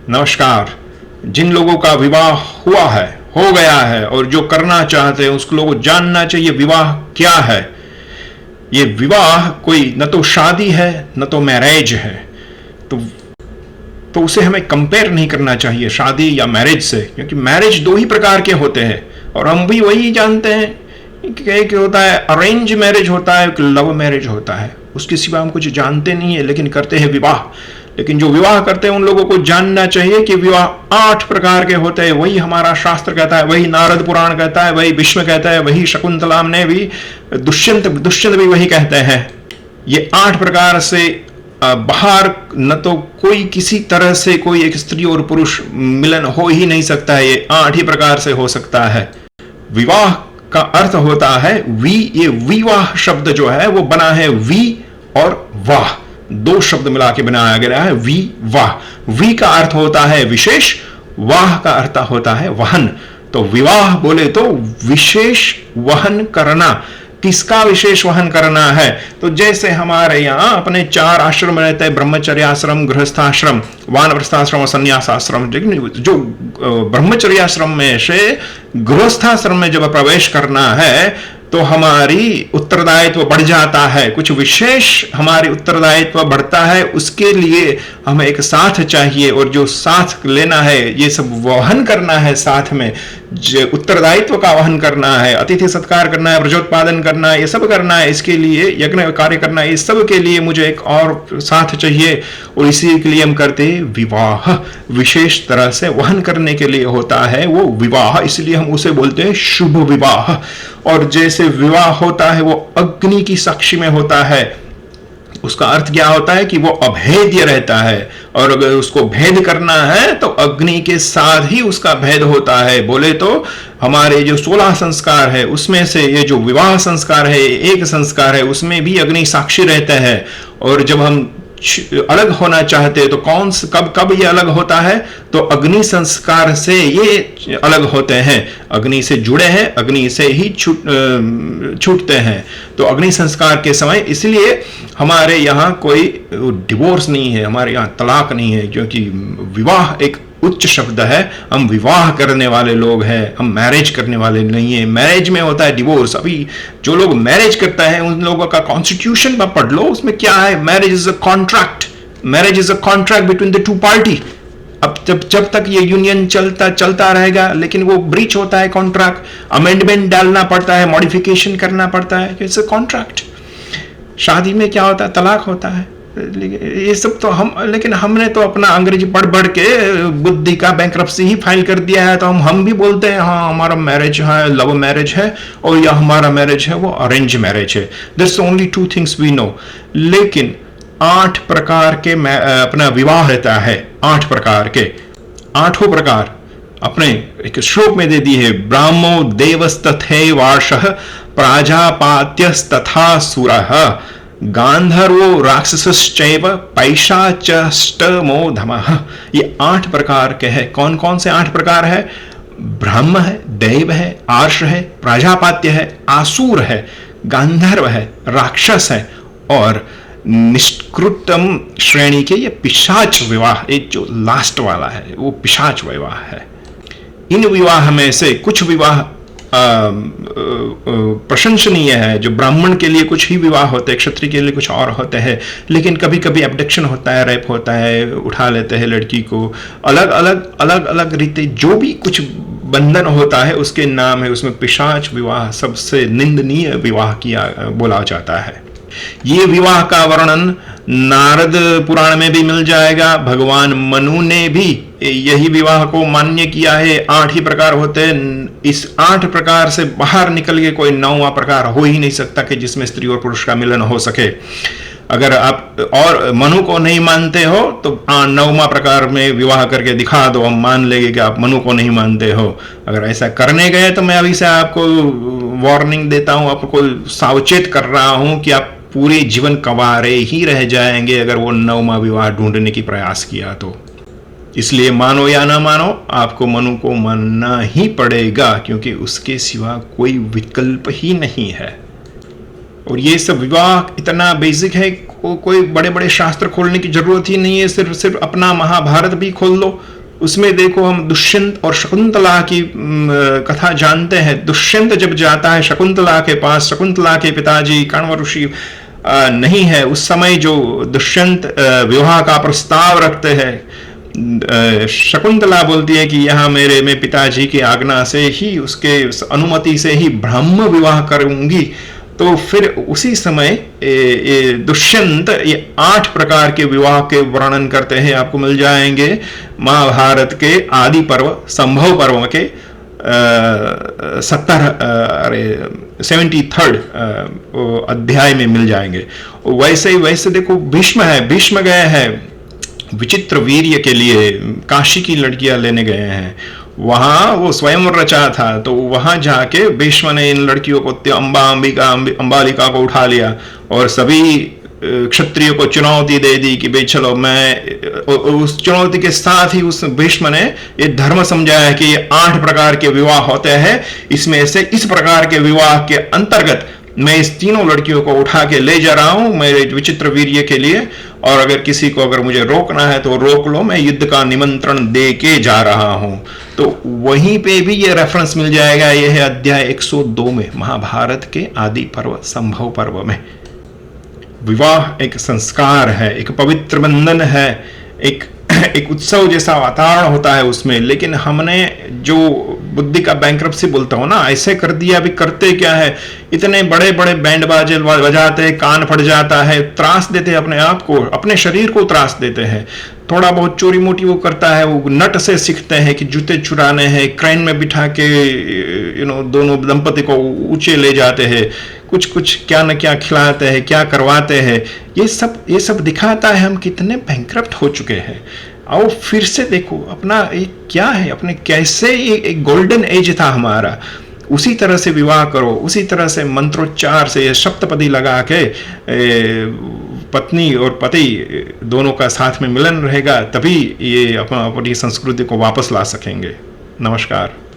नमस्कार। जिन लोगों का विवाह हुआ है, हो गया है और जो करना चाहते हैं उस लोगों को जानना चाहिए विवाह क्या है। ये विवाह कोई न तो शादी है न तो मैरिज है, तो उसे हमें कंपेयर नहीं करना चाहिए शादी या मैरिज से, क्योंकि मैरिज दो ही प्रकार के होते हैं और हम भी वही जानते हैं कि एक होता है अरेंज मैरिज होता है, एक लव मैरिज होता है। उसके सिवा हम कुछ जानते नहीं है, लेकिन करते हैं विवाह। लेकिन जो विवाह करते हैं उन लोगों को जानना चाहिए कि विवाह 8 प्रकार के होते हैं। वही हमारा शास्त्र कहता है, वही नारद पुराण कहता है, वही भीष्म कहता है, वही शकुंतला ने भी, दुष्यंत भी वही कहते हैं। ये 8 प्रकार से बाहर न तो कोई किसी तरह से कोई एक स्त्री और पुरुष मिलन हो ही नहीं सकता है। ये 8 ही प्रकार से हो सकता है। विवाह का अर्थ होता है ये विवाह शब्द जो है वो बना है वी और वाह, 2 शब्द मिला के बनाया गया है वी वाह। वी का अर्थ होता है विशेष, वाह का अर्थ होता है वहन। तो विवाह बोले तो विशेष वहन करना। किसका विशेष वहन करना है? तो जैसे हमारे यहाँ अपने 4 आश्रम रहते हैं, ब्रह्मचर्य आश्रम, गृहस्थाश्रम, वानप्रस्थाश्रम और संन्यासाश्रम। जो ब्रह्मचर्याश्रम में से गृहस्थाश्रम में जब प्रवेश करना है तो हमारी उत्तरदायित्व बढ़ जाता है, कुछ विशेष हमारी उत्तरदायित्व बढ़ता है। उसके लिए हमें एक साथ चाहिए और जो साथ लेना है, ये सब वहन करना है, साथ में जो उत्तरदायित्व का वहन करना है, अतिथि सत्कार करना है, व्रजोत्पादन करना है, ये सब करना है। इसके लिए यज्ञ कार्य करना है, इस सब के लिए मुझे एक और साथ चाहिए और इसी के लिए हम करते हैं विवाह। विशेष तरह से वहन करने के लिए होता है वो विवाह, इसलिए हम उसे बोलते हैं शुभ विवाह। और जैसे विवाह होता है वो अग्नि की साक्षी में होता है, उसका अर्थ क्या होता है कि वो अभेद्य रहता है और अगर उसको भेद करना है तो अग्नि के साथ ही उसका भेद होता है। बोले तो हमारे जो 16 संस्कार है उसमें से ये जो विवाह संस्कार है, एक संस्कार है, उसमें भी अग्नि साक्षी रहता है। और जब हम अलग होना चाहते हैं तो कब ये अलग होता है? तो अग्नि संस्कार से ये अलग होते हैं, अग्नि से जुड़े हैं, अग्नि से ही छूटते हैं। तो अग्नि संस्कार के समय इसलिए हमारे यहाँ कोई डिवोर्स नहीं है, हमारे यहाँ तलाक नहीं है, क्योंकि विवाह एक उच्च शब्द है। हम विवाह करने वाले लोग हैं, हम मैरिज करने वाले नहीं है। मैरिज में होता है डिवोर्स। अभी जो लोग मैरिज करता है उन लोगों का कॉन्स्टिट्यूशन पर पढ़ लो, उसमें क्या है? Marriage is a contract, marriage is a contract between the 2 party. अब जब तक ये यूनियन चलता रहेगा, लेकिन वो ब्रीच होता है कॉन्ट्रैक्ट, अमेंडमेंट डालना पड़ता है, मॉडिफिकेशन करना पड़ता है, इट्स अ कॉन्ट्रैक्ट। शादी में क्या होता है? तलाक होता है। ये सब तो लेकिन हमने तो अपना अंग्रेजी पढ़ के बुद्धि का बैंक्रप्सी ही फाइल कर दिया है। तो हम भी बोलते हैं हाँ हमारा मैरिज है लव मैरिज है और या हमारा मैरिज है वो अरेंज मैरिज है। This only 2 things we know. लेकिन 8 प्रकार के अपना विवाह रहता है, 8 प्रकार के, 8 प्रकार अपने एक श्लोक में दे दी है। ब्राह्मो देवस्तथैवार्षः प्राजापात्यस्तथा सुरः गांधर्वो राक्षसश्चैव पैशाचष्टमो धमः। ये 8 प्रकार के हैं। कौन कौन से 8 प्रकार है? ब्रह्म है, देव है, आर्ष है, प्राजापात्य है, आसुर है, गांधर्व है, राक्षस है और निष्कृतम श्रेणी के ये पिशाच विवाह, एक जो लास्ट वाला है वो पिशाच विवाह है। इन विवाह में से कुछ विवाह प्रशंसनीय है। जो ब्राह्मण के लिए कुछ ही विवाह होते हैं, क्षत्रिय के लिए कुछ और होते हैं। लेकिन कभी कभी एब्डक्शन होता है, रेप होता है, उठा लेते हैं लड़की को। अलग अलग रीति जो भी कुछ बंधन होता है उसके नाम है। उसमें पिशाच विवाह सबसे निंदनीय विवाह बोला जाता है। ये विवाह का वर्णन नारद पुराण में भी मिल जाएगा। भगवान मनु ने भी यही विवाह को मान्य किया है। 8 ही प्रकार होते हैं। इस 8 प्रकार से बाहर निकल के कोई 9वां प्रकार हो ही नहीं सकता कि जिसमें स्त्री और पुरुष का मिलन हो सके। अगर आप और मनु को नहीं मानते हो तो 9वां प्रकार में विवाह करके दिखा दो, हम मान लेंगे कि आप मनु को नहीं मानते हो। अगर ऐसा करने गए तो मैं अभी से आपको वार्निंग देता हूं, आपको सावचेत कर रहा हूं कि आप पूरे जीवन कंवारे ही रह जाएंगे अगर वो 9वां विवाह ढूंढने की प्रयास किया तो। इसलिए मानो या ना मानो आपको मनु को मानना ही पड़ेगा, क्योंकि उसके सिवा कोई विकल्प ही नहीं है। और ये सब विवाह इतना बेसिक है, कोई बड़े बड़े शास्त्र खोलने की जरूरत ही नहीं है। सिर्फ अपना महाभारत भी खोल लो उसमें देखो हम दुष्यंत और शकुंतला की कथा जानते हैं। दुष्यंत जब जाता है शकुंतला के पास, शकुंतला के पिताजी कण्व ऋषि नहीं है उस समय, जो दुष्यंत विवाह का प्रस्ताव रखते हैं, शकुंतला बोलती है कि यहाँ में पिताजी की आज्ञा से ही, उसके अनुमति से ही ब्रह्म विवाह करूंगी। तो फिर उसी समय दुष्यंत ये 8 प्रकार के विवाह के वर्णन करते हैं, आपको मिल जाएंगे महाभारत के आदि पर्व संभव पर्व के 73rd अध्याय में मिल जाएंगे। वैसे देखो भीष्म है, भीष्म गए हैं विचित्र वीर्य के लिए, काशी की लड़कियां लेने गए हैं, वहां वो स्वयं रचा था, तो वहां जाके भीष्म ने इन लड़कियों को अंबालिका को उठा लिया और सभी क्षत्रियों को चुनौती दे दी कि भाई चलो, मैं उस चुनौती के साथ ही उस भीष्म ने ये धर्म समझाया कि 8 प्रकार के विवाह होते हैं, इसमें से इस प्रकार के विवाह के अंतर्गत मैं इस तीनों लड़कियों को उठा के ले जा रहा हूं मेरे विचित्र वीर्य के लिए, और अगर किसी को अगर मुझे रोकना है तो रोक लो, मैं युद्ध का निमंत्रण दे के जा रहा हूं। तो वहीं पे भी ये रेफरेंस मिल जाएगा, यह है अध्याय 102 में, महाभारत के आदि पर्व संभव पर्व में। विवाह एक संस्कार है, एक पवित्र बंधन है, एक उत्सव जैसा वातावरण होता है उसमें, लेकिन हमने जो बुद्धि का बैंक्रप्सी बोलता हूं ना, ऐसे कर दिया। अभी करते क्या है, इतने बड़े बड़े बैंड बाजे बजाते, कान फट जाता है, त्रास देते हैं अपने आप को, अपने शरीर को त्रास देते हैं। थोड़ा बहुत चोरी मोटी वो करता है, वो नट से सीखते हैं कि जूते चुराने हैं, क्रेन में बिठा के दोनों दंपति को ऊंचे ले जाते हैं, कुछ कुछ क्या न क्या खिलाते हैं, क्या करवाते हैं। ये सब दिखाता है हम कितने बैंक्रप्ट हो चुके हैं। आओ फिर से देखो अपना एक क्या है, अपने कैसे एक गोल्डन एज था हमारा, उसी तरह से विवाह करो, उसी तरह से मंत्रोच्चार से सप्तपदी लगा के पत्नी और पति दोनों का साथ में मिलन रहेगा, तभी ये अपनी संस्कृति को वापस ला सकेंगे। नमस्कार।